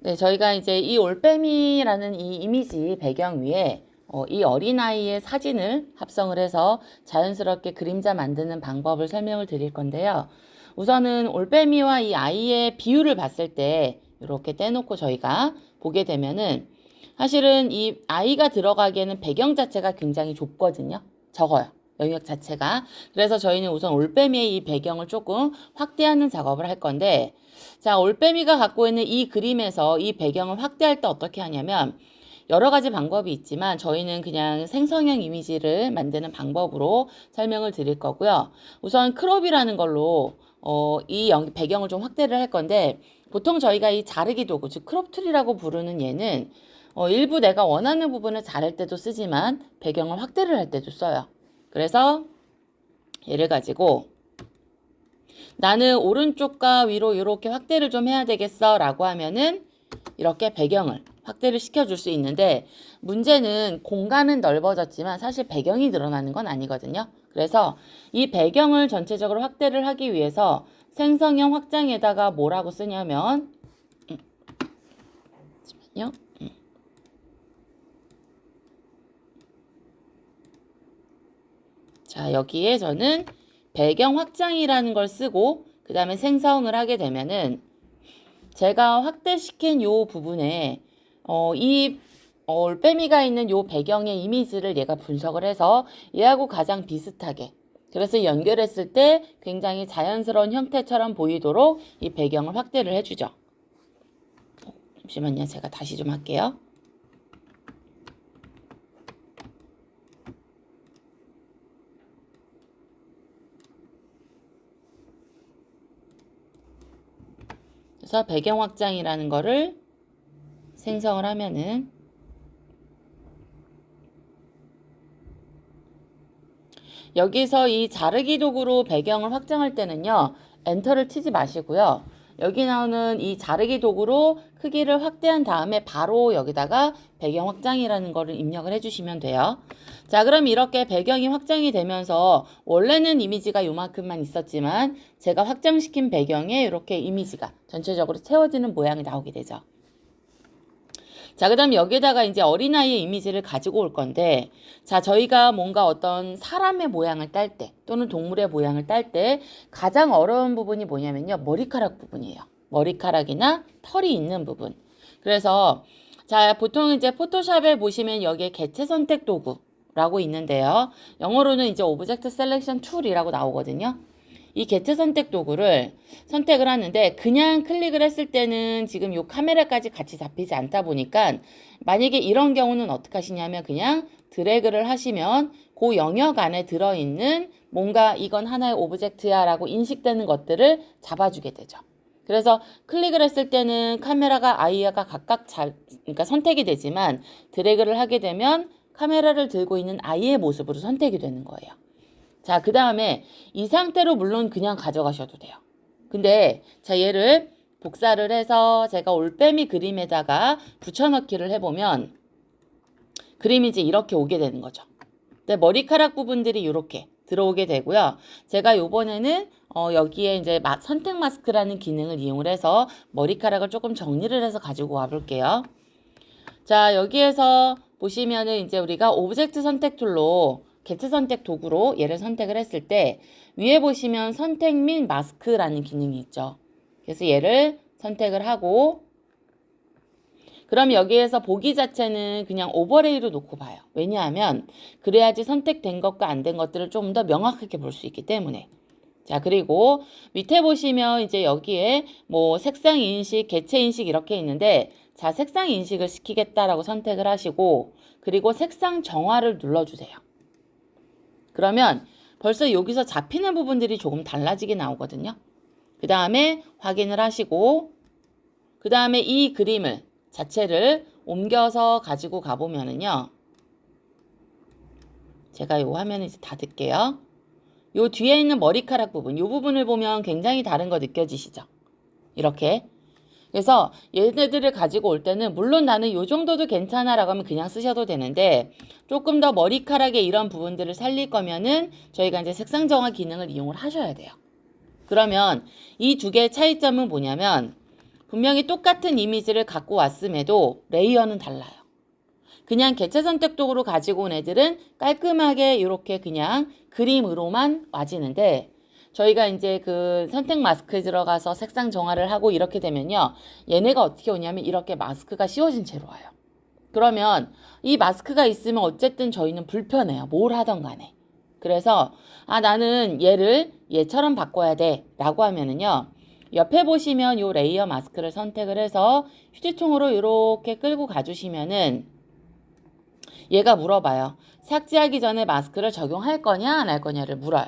네, 저희가 이제 이 올빼미라는 이 이미지 배경 위에 이 어린아이의 사진을 합성을 해서 자연스럽게 그림자 만드는 방법을 설명을 드릴 건데요. 우선은 올빼미와 이 아이의 비율을 봤을 때 이렇게 떼놓고 저희가 보게 되면은 사실은 이 아이가 들어가기에는 배경 자체가 굉장히 좁거든요. 적어요. 영역 자체가. 그래서 저희는 우선 올빼미의 이 배경을 조금 확대하는 작업을 할 건데, 자, 올빼미가 갖고 있는 이 그림에서 이 배경을 확대할 때 어떻게 하냐면 여러 가지 방법이 있지만 저희는 그냥 생성형 이미지를 만드는 방법으로 설명을 드릴 거고요. 우선 크롭이라는 걸로 이 배경을 좀 확대를 할 건데, 보통 저희가 이 자르기 도구, 즉 크롭 툴이라고 부르는 얘는 일부 내가 원하는 부분을 자를 때도 쓰지만 배경을 확대를 할 때도 써요. 그래서 얘를 가지고 나는 오른쪽과 위로 이렇게 확대를 좀 해야 되겠어 라고 하면은 이렇게 배경을 확대를 시켜줄 수 있는데, 문제는 공간은 넓어졌지만 사실 배경이 늘어나는 건 아니거든요. 그래서 이 배경을 전체적으로 확대를 하기 위해서 생성형 확장에다가 뭐라고 쓰냐면 잠시만요. 자, 여기에 저는 배경 확장이라는 걸 쓰고 그 다음에 생성을 하게 되면은 제가 확대시킨 요 부분에 이 올빼미가 있는 요 배경의 이미지를 얘가 분석을 해서 얘하고 가장 비슷하게, 그래서 연결했을 때 굉장히 자연스러운 형태처럼 보이도록 이 배경을 확대를 해주죠. 잠시만요. 제가 다시 좀 할게요. 그래서 배경 확장이라는 거를 생성을 하면은 여기서 이 자르기 도구로 배경을 확장할 때는요, 엔터를 치지 마시고요. 여기 나오는 이 자르기 도구로 크기를 확대한 다음에 바로 여기다가 배경 확장이라는 거를 입력을 해주시면 돼요. 자, 그럼 이렇게 배경이 확장이 되면서 원래는 이미지가 요만큼만 있었지만 제가 확장시킨 배경에 이렇게 이미지가 전체적으로 채워지는 모양이 나오게 되죠. 자, 그 다음 여기에다가 이제 어린아이의 이미지를 가지고 올 건데, 자, 저희가 뭔가 어떤 사람의 모양을 딸 때, 또는 동물의 모양을 딸 때 가장 어려운 부분이 뭐냐면요, 머리카락 부분이에요. 머리카락이나 털이 있는 부분. 그래서, 자, 보통 이제 포토샵에 보시면 여기에 개체 선택 도구라고 있는데요. 영어로는 이제 오브젝트 셀렉션 툴이라고 나오거든요. 이 개체 선택 도구를 선택을 하는데 그냥 클릭을 했을 때는 지금 이 카메라까지 같이 잡히지 않다 보니까, 만약에 이런 경우는 어떻게 하시냐면 그냥 드래그를 하시면 그 영역 안에 들어있는 뭔가 이건 하나의 오브젝트야 라고 인식되는 것들을 잡아주게 되죠. 그래서 클릭을 했을 때는 카메라가 아이가 각각 그러니까 선택이 되지만 드래그를 하게 되면 카메라를 들고 있는 아이의 모습으로 선택이 되는 거예요. 자, 그 다음에 이 상태로 물론 그냥 가져가셔도 돼요. 근데 자, 얘를 복사를 해서 제가 올빼미 그림에다가 붙여넣기를 해보면 그림이 이제 이렇게 오게 되는 거죠. 근데 머리카락 부분들이 이렇게 들어오게 되고요. 제가 요번에는 여기에 이제 선택 마스크라는 기능을 이용을 해서 머리카락을 조금 정리를 해서 가지고 와볼게요. 자, 여기에서 보시면은 이제 우리가 오브젝트 선택 툴로 개체 선택 도구로 얘를 선택을 했을 때 위에 보시면 선택 및 마스크라는 기능이 있죠. 그래서 얘를 선택을 하고, 그럼 여기에서 보기 자체는 그냥 오버레이로 놓고 봐요. 왜냐하면 그래야지 선택된 것과 안 된 것들을 좀 더 명확하게 볼 수 있기 때문에. 자, 그리고 밑에 보시면 이제 여기에 뭐 색상 인식, 개체 인식 이렇게 있는데, 자, 색상 인식을 시키겠다라고 선택을 하시고, 그리고 색상 정화를 눌러주세요. 그러면 벌써 여기서 잡히는 부분들이 조금 달라지게 나오거든요. 그 다음에 확인을 하시고, 그 다음에 이 그림을 자체를 옮겨서 가지고 가보면은요, 제가 요 화면을 이제 닫을게요. 요 뒤에 있는 머리카락 부분, 요 부분을 보면 굉장히 다른 거 느껴지시죠? 이렇게. 그래서 얘네들을 가지고 올 때는 물론 나는 요 정도도 괜찮아 라고 하면 그냥 쓰셔도 되는데, 조금 더 머리카락의 이런 부분들을 살릴 거면은 저희가 이제 색상 정화 기능을 이용을 하셔야 돼요. 그러면 이 두 개의 차이점은 뭐냐면, 분명히 똑같은 이미지를 갖고 왔음에도 레이어는 달라요. 그냥 개체 선택 도구로 가지고 온 애들은 깔끔하게 이렇게 그냥 그림으로만 와지는데 저희가 이제 그 선택 마스크에 들어가서 색상 정화를 하고 이렇게 되면요. 얘네가 어떻게 오냐면 이렇게 마스크가 씌워진 채로 와요. 그러면 이 마스크가 있으면 어쨌든 저희는 불편해요. 뭘 하던 간에. 그래서 나는 얘를 얘처럼 바꿔야 돼 라고 하면은요. 옆에 보시면 요 레이어 마스크를 선택을 해서 휴지통으로 이렇게 끌고 가주시면은 얘가 물어봐요. 삭제하기 전에 마스크를 적용할 거냐 안 할 거냐를 물어요.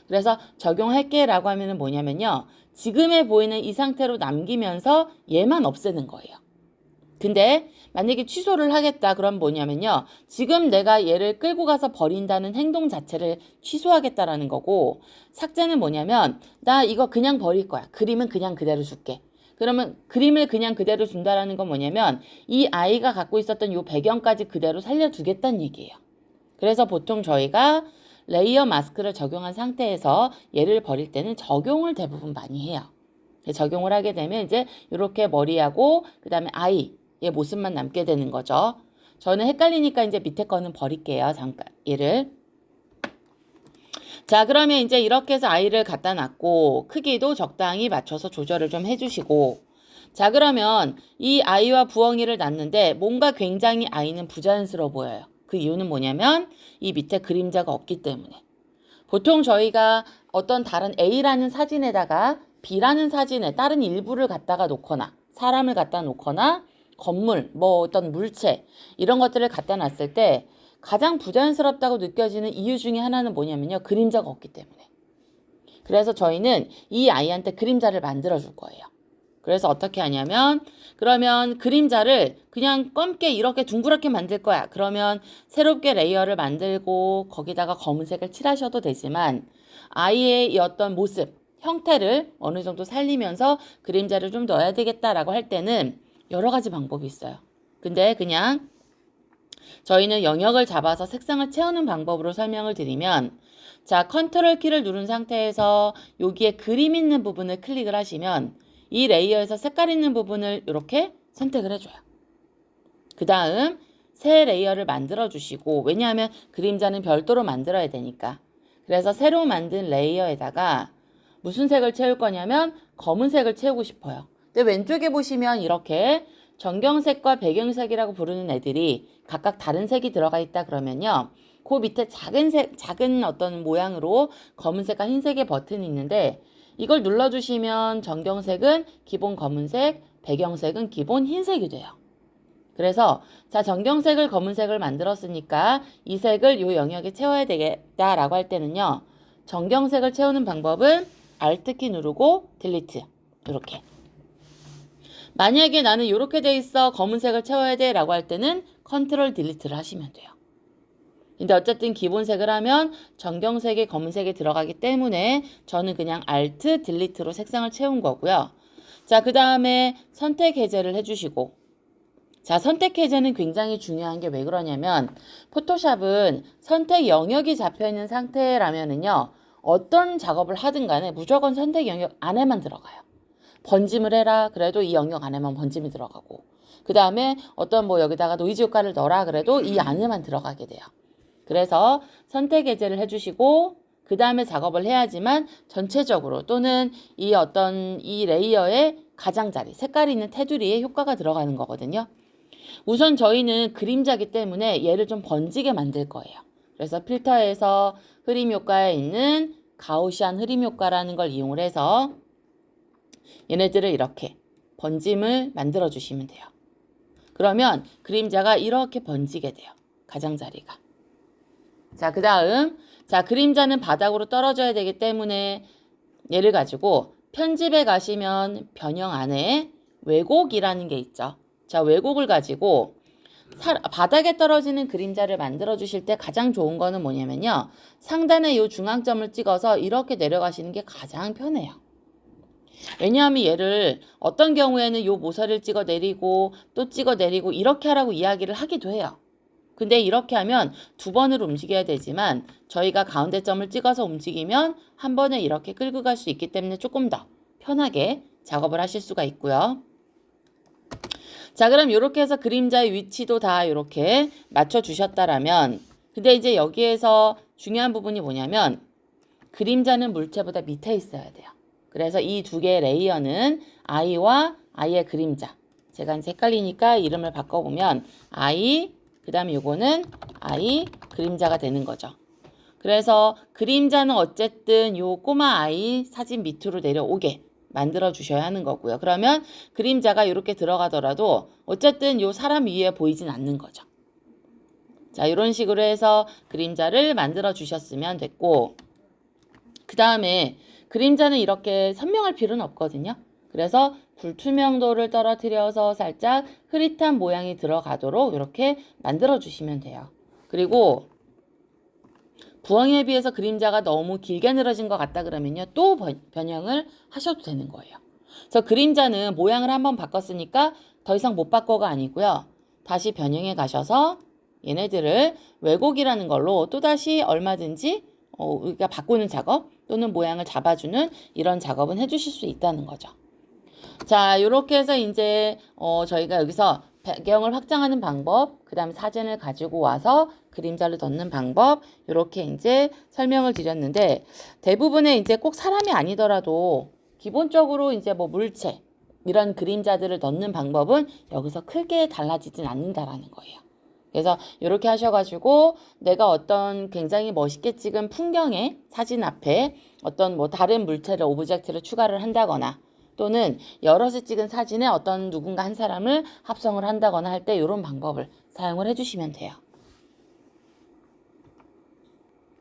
그래서 적용할게 라고 하면은 뭐냐면요. 지금에 보이는 이 상태로 남기면서 얘만 없애는 거예요. 근데 만약에 취소를 하겠다 그럼 뭐냐면요. 지금 내가 얘를 끌고 가서 버린다는 행동 자체를 취소하겠다라는 거고 삭제는 뭐냐면 나 이거 그냥 버릴 거야. 그림은 그냥 그대로 줄게. 그러면 그림을 그냥 그대로 준다라는 건 뭐냐면 이 아이가 갖고 있었던 이 배경까지 그대로 살려두겠다는 얘기예요. 그래서 보통 저희가 레이어 마스크를 적용한 상태에서 얘를 버릴 때는 적용을 대부분 많이 해요. 적용을 하게 되면 이제 이렇게 머리하고 그 다음에 아이의 모습만 남게 되는 거죠. 저는 헷갈리니까 이제 밑에 거는 버릴게요. 잠깐 얘를. 자, 그러면 이제 이렇게 해서 아이를 갖다 놨고 크기도 적당히 맞춰서 조절을 좀 해주시고 자, 그러면 이 아이와 부엉이를 놨는데 뭔가 굉장히 아이는 부자연스러워 보여요. 그 이유는 뭐냐면 이 밑에 그림자가 없기 때문에 보통 저희가 어떤 다른 A라는 사진에다가 B라는 사진에 다른 일부를 갖다가 놓거나 사람을 갖다 놓거나 건물, 뭐 어떤 물체 이런 것들을 갖다 놨을 때 가장 부자연스럽다고 느껴지는 이유 중에 하나는 뭐냐면요. 그림자가 없기 때문에. 그래서 저희는 이 아이한테 그림자를 만들어 줄 거예요. 그래서 어떻게 하냐면 그러면 그림자를 그냥 검게 이렇게 둥그렇게 만들 거야. 그러면 새롭게 레이어를 만들고 거기다가 검은색을 칠하셔도 되지만 아이의 이 어떤 모습, 형태를 어느 정도 살리면서 그림자를 좀 넣어야 되겠다라고 할 때는 여러 가지 방법이 있어요. 근데 그냥 저희는 영역을 잡아서 색상을 채우는 방법으로 설명을 드리면 자, 컨트롤 키를 누른 상태에서 여기에 그림 있는 부분을 클릭을 하시면 이 레이어에서 색깔 있는 부분을 이렇게 선택을 해줘요. 그 다음 새 레이어를 만들어 주시고 왜냐하면 그림자는 별도로 만들어야 되니까 그래서 새로 만든 레이어에다가 무슨 색을 채울 거냐면 검은색을 채우고 싶어요. 근데 왼쪽에 보시면 이렇게 전경색과 배경색이라고 부르는 애들이 각각 다른 색이 들어가 있다 그러면요. 그 밑에 작은 어떤 모양으로 검은색과 흰색의 버튼이 있는데 이걸 눌러주시면 전경색은 기본 검은색, 배경색은 기본 흰색이 돼요. 그래서 자 전경색을 검은색을 만들었으니까 이 색을 이 영역에 채워야 되겠다라고 할 때는요. 전경색을 채우는 방법은 Alt키 누르고 딜리트 이렇게. 만약에 나는 이렇게 돼 있어 검은색을 채워야 돼 라고 할 때는 컨트롤 딜리트를 하시면 돼요. 근데 어쨌든 기본색을 하면 전경색이 검은색이 들어가기 때문에 저는 그냥 Alt 딜리트로 색상을 채운 거고요. 자, 그 다음에 선택 해제를 해주시고 자, 선택 해제는 굉장히 중요한 게 왜 그러냐면 포토샵은 선택 영역이 잡혀있는 상태라면은요. 어떤 작업을 하든 간에 무조건 선택 영역 안에만 들어가요. 번짐을 해라 그래도 이 영역 안에만 번짐이 들어가고 그 다음에 어떤 뭐 여기다가 노이즈 효과를 넣어라 그래도 이 안에만 들어가게 돼요. 그래서 선택 해제를 해주시고 그 다음에 작업을 해야지만 전체적으로 또는 이 어떤 이 레이어의 가장자리 색깔이 있는 테두리에 효과가 들어가는 거거든요. 우선 저희는 그림자기 때문에 얘를 좀 번지게 만들 거예요. 그래서 필터에서 흐림 효과에 있는 가우시안 흐림 효과라는 걸 이용을 해서 얘네들을 이렇게 번짐을 만들어 주시면 돼요. 그러면 그림자가 이렇게 번지게 돼요. 가장자리가. 자, 그 다음 자 그림자는 바닥으로 떨어져야 되기 때문에 얘를 가지고 편집에 가시면 변형 안에 왜곡이라는 게 있죠. 자, 왜곡을 가지고 바닥에 떨어지는 그림자를 만들어 주실 때 가장 좋은 거는 뭐냐면요. 상단에 이 중앙점을 찍어서 이렇게 내려가시는 게 가장 편해요. 왜냐하면 얘를 어떤 경우에는 요 모서리를 찍어 내리고 또 찍어 내리고 이렇게 하라고 이야기를 하기도 해요. 근데 이렇게 하면 두 번으로 움직여야 되지만 저희가 가운데 점을 찍어서 움직이면 한 번에 이렇게 끌고 갈 수 있기 때문에 조금 더 편하게 작업을 하실 수가 있고요. 자, 그럼 이렇게 해서 그림자의 위치도 다 이렇게 맞춰주셨다라면, 근데 이제 여기에서 중요한 부분이 뭐냐면, 그림자는 물체보다 밑에 있어야 돼요. 그래서 이 두 개의 레이어는 아이와 아이의 그림자. 제가 이제 헷갈리니까 이름을 바꿔보면 아이, 그 다음에 요거는 아이 그림자가 되는 거죠. 그래서 그림자는 어쨌든 요 꼬마 아이 사진 밑으로 내려오게 만들어 주셔야 하는 거고요. 그러면 그림자가 이렇게 들어가더라도 어쨌든 요 사람 위에 보이진 않는 거죠. 자, 이런 식으로 해서 그림자를 만들어 주셨으면 됐고, 그 다음에 그림자는 이렇게 선명할 필요는 없거든요. 그래서 불투명도를 떨어뜨려서 살짝 흐릿한 모양이 들어가도록 이렇게 만들어 주시면 돼요. 그리고 부엉이에 비해서 그림자가 너무 길게 늘어진 것 같다 그러면요, 또 변형을 하셔도 되는 거예요. 그래서 그림자는 모양을 한번 바꿨으니까 더 이상 못 바꿔가 아니고요. 다시 변형해 가셔서 얘네들을 왜곡이라는 걸로 또다시 얼마든지 우리가 바꾸는 작업 또는 모양을 잡아주는 이런 작업은 해주실 수 있다는 거죠. 자, 이렇게 해서 이제 저희가 여기서 배경을 확장하는 방법, 그 다음에 사진을 가지고 와서 그림자를 넣는 방법, 이렇게 이제 설명을 드렸는데, 대부분의 이제 꼭 사람이 아니더라도 기본적으로 이제 뭐 물체, 이런 그림자들을 넣는 방법은 여기서 크게 달라지진 않는다라는 거예요. 그래서 이렇게 하셔가지고 내가 어떤 굉장히 멋있게 찍은 풍경의 사진 앞에 어떤 뭐 다른 물체를, 오브젝트를 추가를 한다거나 또는 여럿이 찍은 사진에 어떤 누군가 한 사람을 합성을 한다거나 할 때 이런 방법을 사용을 해주시면 돼요.